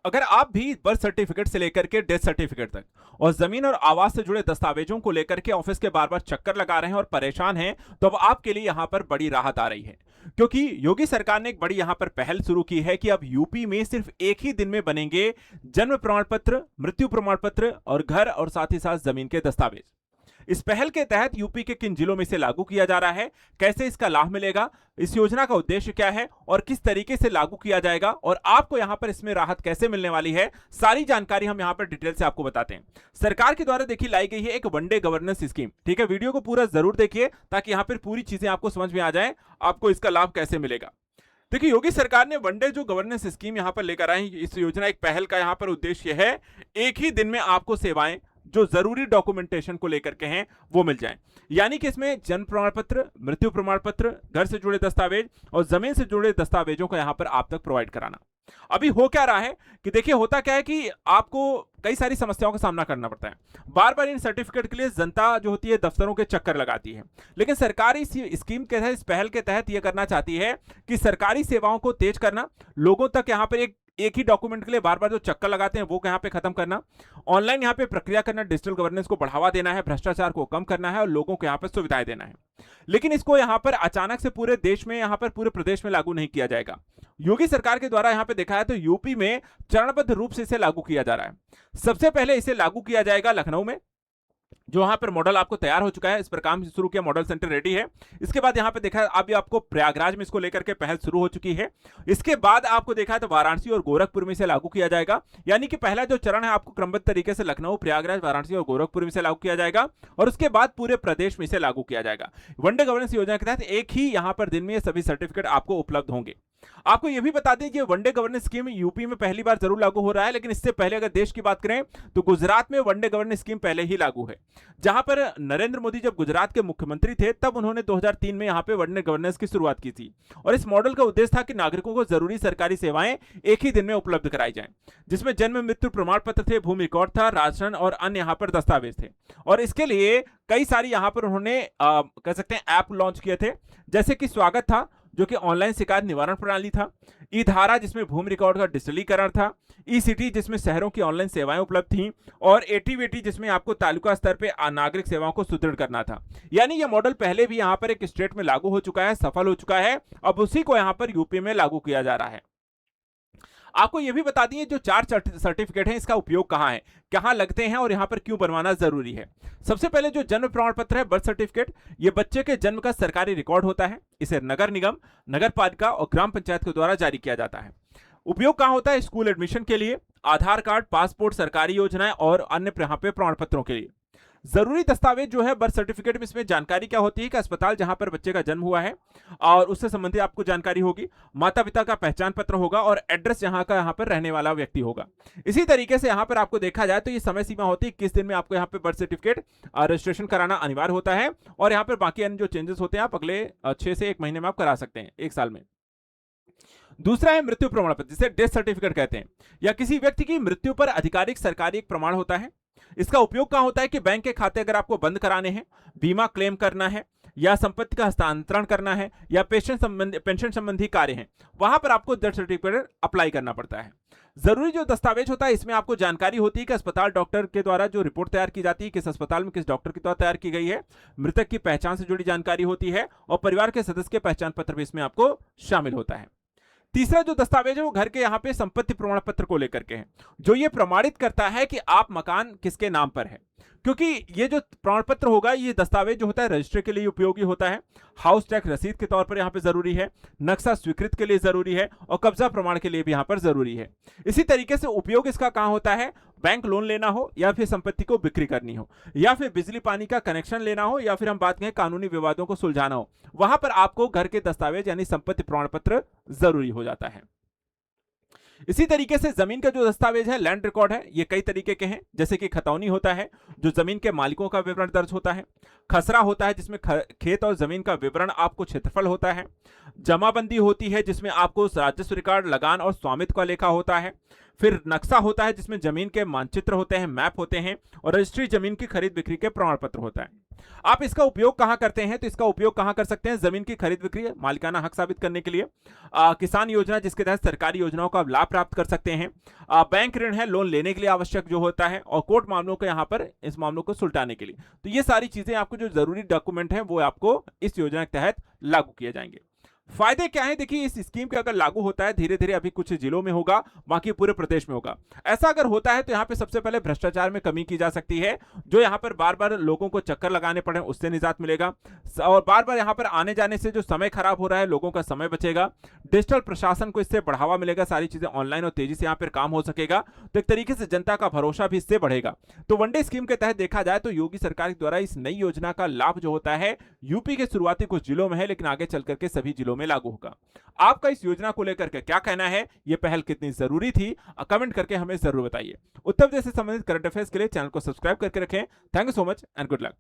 अगर आप भी बर्थ सर्टिफिकेट से लेकर के डेथ सर्टिफिकेट तक और जमीन और आवास से जुड़े दस्तावेजों को लेकर के ऑफिस के बार बार चक्कर लगा रहे हैं और परेशान हैं, तो अब आपके लिए यहां पर बड़ी राहत आ रही है। क्योंकि योगी सरकार ने एक बड़ी यहां पर पहल शुरू की है कि अब यूपी में सिर्फ एक ही दिन में बनेंगे जन्म प्रमाण पत्र, मृत्यु प्रमाण पत्र और घर और साथ ही साथ जमीन के दस्तावेज। इस पहल के तहत यूपी के किन जिलों में इसे लागू किया जा रहा है, कैसे इसका लाभ मिलेगा, इस योजना का उद्देश्य क्या है और किस तरीके से लागू किया जाएगा और आपको यहां पर इसमें राहत कैसे मिलने वाली है, सारी जानकारी हम यहां पर डिटेल से आपको बताते हैं। सरकार के द्वारा देखिए लाई गई है एक वनडे गवर्नेंस स्कीम। ठीक है, वीडियो को पूरा जरूर देखिए ताकि यहां पर पूरी चीजें आपको समझ में आ जाए, आपको इसका लाभ कैसे मिलेगा। देखिए, योगी सरकार ने वनडे जो गवर्नेंस स्कीम यहां पर लेकर आई, इस योजना एक पहल का यहां पर उद्देश्य है एक ही दिन में आपको सेवाएं जो जरूरी डॉक्यूमेंटेशन को लेकर के हैं वो मिल जाएं। यानी कि इसमें जन्म प्रमाण पत्र, मृत्यु प्रमाण पत्र, घर से जुड़े दस्तावेज और जमीन से जुड़े दस्तावेजों को यहां पर आप तक प्रोवाइड कराना। अभी हो क्या रहा है कि देखिए, होता क्या है कि आपको कई सारी समस्याओं का सामना करना पड़ता है। बार बार इन सर्टिफिकेट के लिए जनता जो होती है दफ्तरों के चक्कर लगाती है। लेकिन सरकार इस स्कीम के तहत, इस पहल के तहत यह करना चाहती है कि सरकारी सेवाओं को तेज करना, लोगों तक यहां पर एक ही डॉक्यूमेंट के लिए बार बार जो चक्कर लगाते हैं वो यहां पे खत्म करना, ऑनलाइन यहां पे प्रक्रिया करना, डिजिटल गवर्नेंस को बढ़ावा देना है, भ्रष्टाचार को कम करना है और लोगों को यहां पर सुविधाएं देना है। लेकिन इसको यहां पर अचानक से पूरे देश में, यहां पर पूरे प्रदेश में लागू नहीं किया जाएगा। योगी सरकार के द्वारा यहां पे देखा है तो यूपी में चरणबद्ध रूप से इसे लागू किया जा रहा है। सबसे पहले इसे लागू किया जाएगा लखनऊ में, जो वहां पर मॉडल आपको तैयार हो चुका है, इस पर काम शुरू किया, मॉडल सेंटर रेडी है। इसके बाद यहां पे देखा अभी आपको प्रयागराज में इसको लेकर के पहल शुरू हो चुकी है। इसके बाद आपको देखा है तो वाराणसी और गोरखपुर में इसे लागू किया जाएगा। यानी कि पहला जो चरण है आपको क्रमबद्ध तरीके से लखनऊ, प्रयागराज, वाराणसी और गोरखपुर में इसे लागू किया जाएगा और उसके बाद पूरे प्रदेश में इसे लागू किया जाएगा। वनडे गवर्नेंस योजना के तहत एक ही यहां पर दिन में सभी सर्टिफिकेट आपको उपलब्ध होंगे। आपको यह भी बता दें कि वनडे गवर्नेंस स्कीम यूपी में पहली बार जरूर लागू हो रहा है, लेकिन इससे पहले अगर देश की बात करें तो गुजरात में वनडे गवर्नेंस स्कीम पहले ही लागू है। जहां पर नरेंद्र मोदी जब गुजरात के मुख्यमंत्री थे तब उन्होंने 2003 में यहां पे वनडे गवर्नेंस की शुरुआत की थी और इस मॉडल का उद्देश्य था कि नागरिकों को जरूरी सरकारी सेवाएं एक ही दिन में उपलब्ध कराई जाएं, जिसमें जन्म मृत्यु प्रमाण पत्र थे, भूमि रिकॉर्ड था, राशन और अन्य यहां पर दस्तावेज थे। और इसके लिए कई सारी यहां पर उन्होंने कह सकते हैं ऐप लॉन्च किए थे, जैसे कि स्वागत था जो कि ऑनलाइन शिकायत निवारण प्रणाली था, ई धारा जिसमें भूमि रिकॉर्ड का डिजिटलीकरण था, ई सिटी जिसमें शहरों की ऑनलाइन सेवाएं उपलब्ध थीं और एटीवीटी जिसमें आपको तालुका स्तर पे नागरिक सेवाओं को सुदृढ़ करना था। यानी यह मॉडल पहले भी यहां पर एक स्टेट में लागू हो चुका है, सफल हो चुका है, अब उसी को यहां पर यूपी में लागू किया जा रहा है। आपको यह भी बता दिए जो 4 सर्टिफिकेट हैं इसका उपयोग कहां है, कहां लगते हैं और यहां पर क्यों बनवाना जरूरी है। सबसे पहले जो जन्म प्रमाण पत्र है, बर्थ सर्टिफिकेट, ये बच्चे के जन्म का सरकारी रिकॉर्ड होता है। इसे नगर निगम, नगर पालिका और ग्राम पंचायत के द्वारा जारी किया जाता है। उपयोग कहां होता है? स्कूल एडमिशन के लिए, आधार कार्ड, पासपोर्ट, सरकारी योजनाएं और अन्य यहाँ पे प्रमाण पत्रों के लिए। जरूरी दस्तावेज जो है बर्थ सर्टिफिकेट में, इसमें जानकारी क्या होती है कि अस्पताल जहां पर बच्चे का जन्म हुआ है और उससे संबंधित आपको जानकारी होगी, माता पिता का पहचान पत्र होगा और एड्रेस यहाँ का यहाँ पर रहने वाला व्यक्ति होगा। इसी तरीके से यहाँ पर आपको देखा जाए तो ये समय सीमा होती है किस दिन में आपको यहाँ पे बर्थ सर्टिफिकेट रजिस्ट्रेशन कराना अनिवार्य होता है और यहाँ पर बाकी अन्य जो चेंजेस होते हैं आप अगले 6 से 1 महीने में आप करा सकते हैं, 1 साल में। दूसरा है मृत्यु प्रमाण पत्र, जिसे डेथ सर्टिफिकेट कहते हैं, या किसी व्यक्ति की मृत्यु पर आधिकारिक सरकारी एक प्रमाण होता है। इसका उपयोग कहां होता है कि बैंक के खाते अगर आपको बंद कराने हैं, बीमा क्लेम करना है या संपत्ति का हस्तांतरण करना है या पेंशन संबंधी कार्य हैं, वहां पर आपको डेथ सर्टिफिकेट अप्लाई करना पड़ता है। जरूरी जो दस्तावेज होता है इसमें आपको जानकारी होती है कि अस्पताल डॉक्टर के द्वारा जो रिपोर्ट तैयार की जाती है, किस अस्पताल में किस डॉक्टर के द्वारा तैयार की गई है, मृतक की पहचान से जुड़ी जानकारी होती है और परिवार के सदस्य के पहचान पत्र भी इसमें आपको शामिल होता है। तीसरा जो दस्तावेज है वो घर के यहाँ पे संपत्ति प्रमाण पत्र को लेकर के है, जो ये प्रमाणित करता है कि आप मकान किसके नाम पर है। क्योंकि ये जो प्रमाण पत्र होगा, ये दस्तावेज जो होता है रजिस्ट्री के लिए उपयोगी होता है, हाउस टैक्स रसीद के तौर पर यहाँ पे जरूरी है, नक्शा स्वीकृत के लिए जरूरी है और कब्जा प्रमाण के लिए भी यहाँ पर जरूरी है। इसी तरीके से उपयोग इसका कहाँ होता है? बैंक लोन लेना हो या फिर संपत्ति को बिक्री करनी हो या फिर बिजली पानी का कनेक्शन लेना हो या फिर हम बात करें कानूनी विवादों को सुलझाना हो, वहां पर आपको घर के दस्तावेज यानी संपत्ति प्रमाण पत्र जरूरी हो जाता है। इसी तरीके से जमीन का जो दस्तावेज है, लैंड रिकॉर्ड है, ये कई तरीके के हैं, जैसे कि खतौनी होता है जो जमीन के मालिकों का विवरण दर्ज होता है, खसरा होता है जिसमें खेत और जमीन का विवरण, आपको क्षेत्रफल होता है, जमाबंदी होती है जिसमें आपको राजस्व रिकॉर्ड, लगान और स्वामित्व का लेखा होता है, फिर नक्शा होता है जिसमें जमीन के मानचित्र होते हैं, मैप होते हैं और रजिस्ट्री जमीन की खरीद बिक्री के प्रमाण पत्र होता है। आप इसका उपयोग कहां करते हैं? तो इसका उपयोग कहां कर सकते हैं? जमीन की खरीद बिक्री, मालिकाना हक साबित करने के लिए, किसान योजना जिसके तहत सरकारी योजनाओं का लाभ प्राप्त कर सकते हैं, बैंक ऋण है लोन लेने के लिए आवश्यक जो होता है, और कोर्ट मामलों को यहां पर इस मामलों को सुलटाने के लिए। तो ये सारी चीजें आपको जो जरूरी डॉक्यूमेंट हैं वो आपको इस योजना के तहत लागू किए जाएंगे। फायदे क्या हैं? देखिए, इस स्कीम के अगर लागू होता है, धीरे-धीरे अभी कुछ जिलों में होगा, बाकी पूरे प्रदेश में होगा। ऐसा अगर होता है तो यहाँ पे सबसे पहले भ्रष्टाचार में कमी की जा सकती है, जो यहाँ पर बार-बार लोगों को चक्कर लगाने पड़े उससे निजात मिलेगा। और बार-बार यहाँ पर आने-जाने से जो समय खराब हो रहा है, लोगों का समय बचेगा। डिजिटल प्रशासन को इससे बढ़ावा मिलेगा, सारी चीजें ऑनलाइन और तेजी से यहाँ पर काम हो सकेगा। तो एक तरीके से जनता का भरोसा भी इससे बढ़ेगा। तो वनडे स्कीम के तहत देखा जाए तो योगी सरकार द्वारा इस नई योजना का लाभ जो होता है, यूपी के शुरुआती कुछ जिलों में है, लेकिन आगे चल करके सभी जिलों में लागू होगा। आपका इस योजना को लेकर के क्या कहना है? यह पहल कितनी जरूरी थी? कमेंट करके हमें जरूर बताइए। उत्तर प्रदेश से संबंधित करंट अफेयर्स के लिए चैनल को सब्सक्राइब करके रखें। Thank you so much and good luck.